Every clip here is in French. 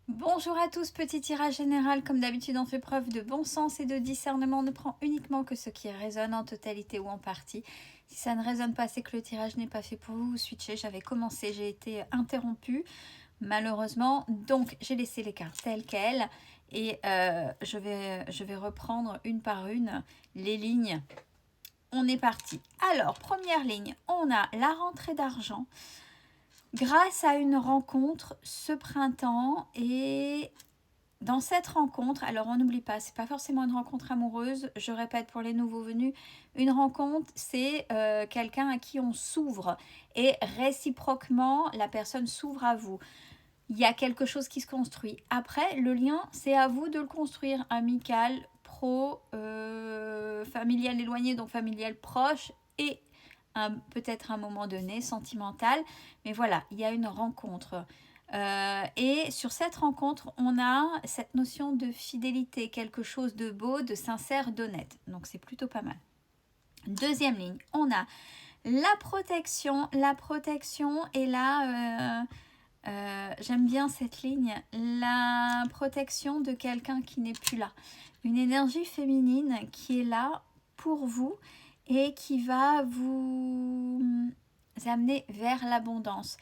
Bonjour à tous, petit tirage général. Comme d'habitude, on fait preuve de bon sens et de discernement. On ne prend uniquement que ce qui résonne en totalité ou en partie. Si ça ne résonne pas, c'est que le tirage n'est pas fait pour vous. Vous switchez. J'avais commencé, j'ai été interrompue malheureusement. Donc, j'ai laissé les cartes telles quelles et je vais reprendre une par une les lignes. On est parti. Alors, première ligne, on a la rentrée d'argent. Grâce à une rencontre ce printemps et dans cette rencontre, alors on n'oublie pas, c'est pas forcément une rencontre amoureuse, je répète pour les nouveaux venus, une rencontre c'est quelqu'un à qui on s'ouvre et réciproquement la personne s'ouvre à vous. Il y a quelque chose qui se construit. Après, le lien, c'est à vous de le construire, amical, pro, familial éloigné, donc familial proche et peut-être à un moment donné sentimental. Mais voilà, il y a une rencontre. Et sur cette rencontre, on a cette notion de fidélité, quelque chose de beau, de sincère, d'honnête. Donc c'est plutôt pas mal. Deuxième ligne, on a la protection. La protection est là, j'aime bien cette ligne, la protection de quelqu'un qui n'est plus là. Une énergie féminine qui est là pour vous et qui va vous amener vers l'abondance.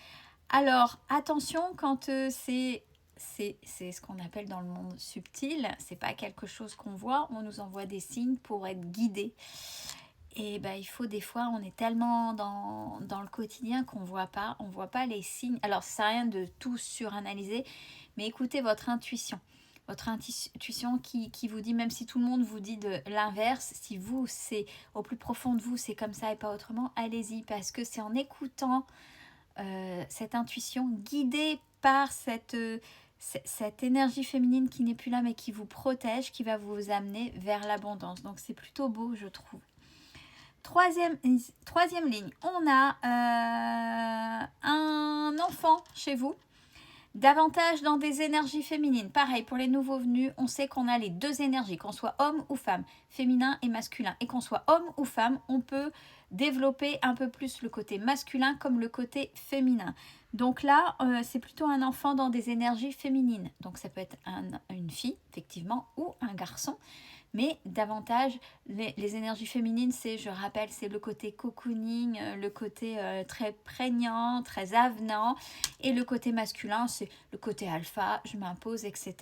Alors, attention quand c'est ce qu'on appelle dans le monde subtil, c'est pas quelque chose qu'on voit, on nous envoie des signes pour être guidés. Et ben, il faut des fois, on est tellement dans le quotidien qu'on voit pas les signes. Alors, ça sert à rien de tout suranalyser, mais écoutez votre intuition. Votre intuition qui vous dit, même si tout le monde vous dit de l'inverse, si vous, c'est au plus profond de vous, c'est comme ça et pas autrement, allez-y, parce que c'est en écoutant cette intuition, guidée par cette énergie féminine qui n'est plus là, mais qui vous protège, qui va vous amener vers l'abondance. Donc, c'est plutôt beau, je trouve. Troisième ligne, on a un enfant chez vous, davantage dans des énergies féminines. Pareil, pour les nouveaux venus, on sait qu'on a les deux énergies, qu'on soit homme ou femme, féminin et masculin. Et qu'on soit homme ou femme, on peut développer un peu plus le côté masculin comme le côté féminin. Donc là, c'est plutôt un enfant dans des énergies féminines. Donc ça peut être une fille, effectivement, ou un garçon. Mais davantage, les énergies féminines, c'est, je rappelle, c'est le côté cocooning, le côté très prégnant, très avenant. Et le côté masculin, c'est le côté alpha, je m'impose, etc.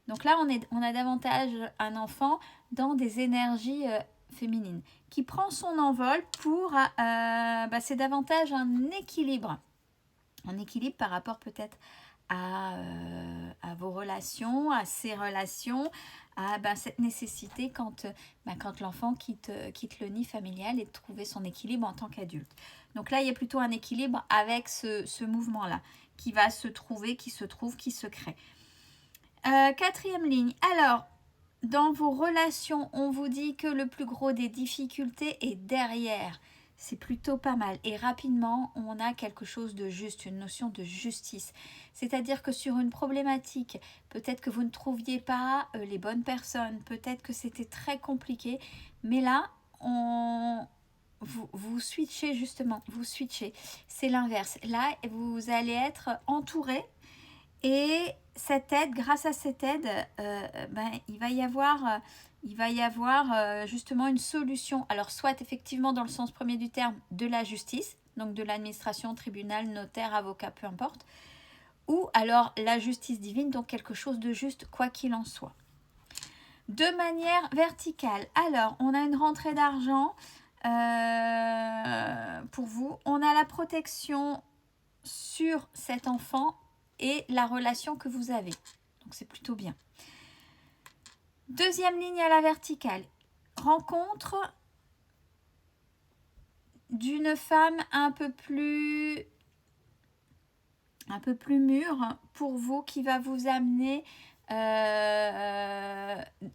Donc là, on a davantage un enfant dans des énergies féminines qui prend son envol pour... c'est davantage un équilibre. Un équilibre par rapport peut-être à vos relations, à ses relations, à cette nécessité quand l'enfant quitte le nid familial et de trouver son équilibre en tant qu'adulte. Donc là, il y a plutôt un équilibre avec ce mouvement-là qui va se trouver, qui se trouve, qui se crée. Quatrième ligne. Alors, dans vos relations, on vous dit que le plus gros des difficultés est derrière. C'est plutôt pas mal. Et rapidement, on a quelque chose de juste, une notion de justice. C'est-à-dire que sur une problématique, peut-être que vous ne trouviez pas les bonnes personnes, peut-être que c'était très compliqué, mais là, vous switchez justement, vous switchez. C'est l'inverse. Là, vous allez être entouré et cette aide, grâce à cette aide, il va y avoir justement une solution. Alors, soit effectivement dans le sens premier du terme de la justice, donc de l'administration, tribunal, notaire, avocat, peu importe, ou alors la justice divine, donc quelque chose de juste, quoi qu'il en soit. De manière verticale, alors on a une rentrée d'argent pour vous, on a la protection sur cet enfant et la relation que vous avez. Donc c'est plutôt bien. Deuxième ligne à la verticale. Rencontre d'une femme un peu plus mûre pour vous qui va vous amener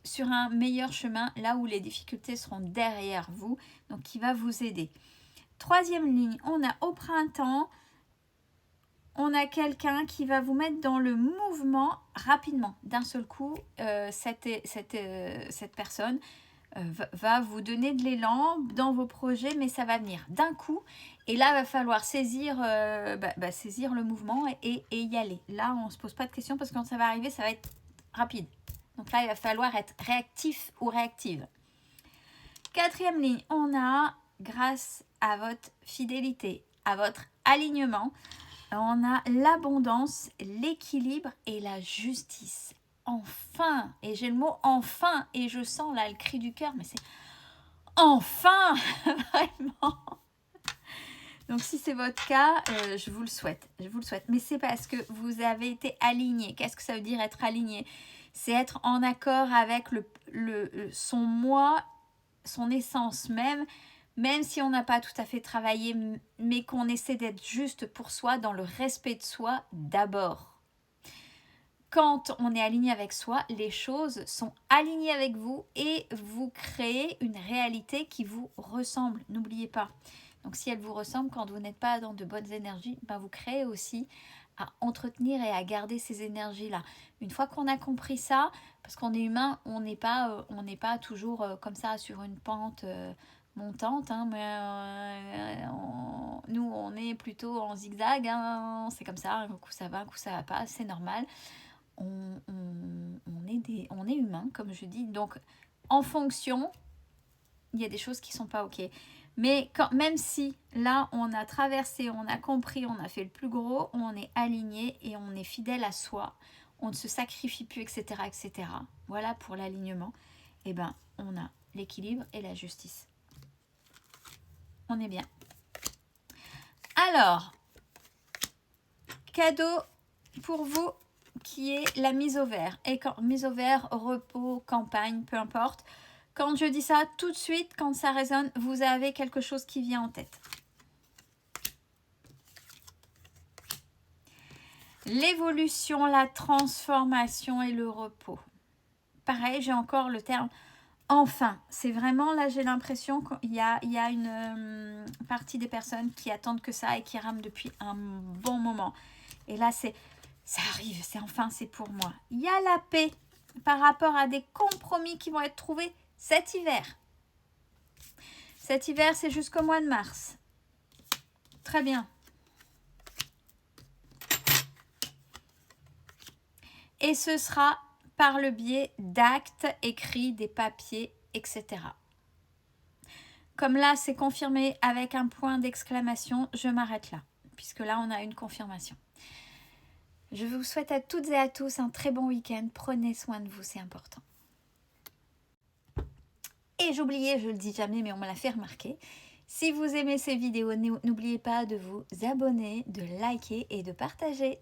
sur un meilleur chemin là où les difficultés seront derrière vous, donc qui va vous aider. Troisième ligne, on a au printemps, on a quelqu'un qui va vous mettre dans le mouvement rapidement. D'un seul coup, cette personne va vous donner de l'élan dans vos projets, mais ça va venir d'un coup. Et là, il va falloir saisir, saisir le mouvement et y aller. Là, on ne se pose pas de questions parce que quand ça va arriver, ça va être rapide. Donc là, il va falloir être réactif ou réactive. 4e ligne, on a, grâce à votre fidélité, à votre alignement, on a l'abondance, l'équilibre et la justice. Enfin, et j'ai le mot enfin, et je sens là le cri du cœur, mais c'est enfin, vraiment. Donc si c'est votre cas, je vous le souhaite. Je vous le souhaite. Mais c'est parce que vous avez été aligné. Qu'est-ce que ça veut dire être aligné? C'est être en accord avec son moi, son essence même si on n'a pas tout à fait travaillé, mais qu'on essaie d'être juste pour soi, dans le respect de soi d'abord. Quand on est aligné avec soi, les choses sont alignées avec vous et vous créez une réalité qui vous ressemble. N'oubliez pas. Donc si elle vous ressemble, quand vous n'êtes pas dans de bonnes énergies, vous créez aussi à entretenir et à garder ces énergies-là. Une fois qu'on a compris ça, parce qu'on est humain, on n'est pas toujours comme ça sur une pente montante, mais nous on est plutôt en zigzag, c'est comme ça, un coup ça va pas, c'est normal. On est humain, comme je dis, donc en fonction, il y a des choses qui sont pas ok. Mais même si là on a traversé, on a compris, on a fait le plus gros, on est aligné et on est fidèle à soi, on ne se sacrifie plus, etc. etc. Voilà pour l'alignement. Et on a l'équilibre et la justice. On est bien. Alors, cadeau pour vous qui est la mise au vert. Et mise au vert, repos, campagne, peu importe. Quand je dis ça, tout de suite, quand ça résonne, vous avez quelque chose qui vient en tête. L'évolution, la transformation et le repos. Pareil, j'ai encore le terme enfin. C'est vraiment, là, j'ai l'impression qu'il y a une partie des personnes qui attendent que ça et qui rament depuis un bon moment. Et là, ça arrive, c'est pour moi. Il y a la paix par rapport à des compromis qui vont être trouvés cet hiver. Cet hiver, c'est jusqu'au mois de mars. Très bien. Et ce sera par le biais d'actes écrits, des papiers, etc. Comme là, c'est confirmé avec un point d'exclamation, je m'arrête là, puisque là, on a une confirmation. Je vous souhaite à toutes et à tous un très bon week-end. Prenez soin de vous, c'est important. Et j'oubliais, je le dis jamais, mais on me l'a fait remarquer. Si vous aimez ces vidéos, n'oubliez pas de vous abonner, de liker et de partager.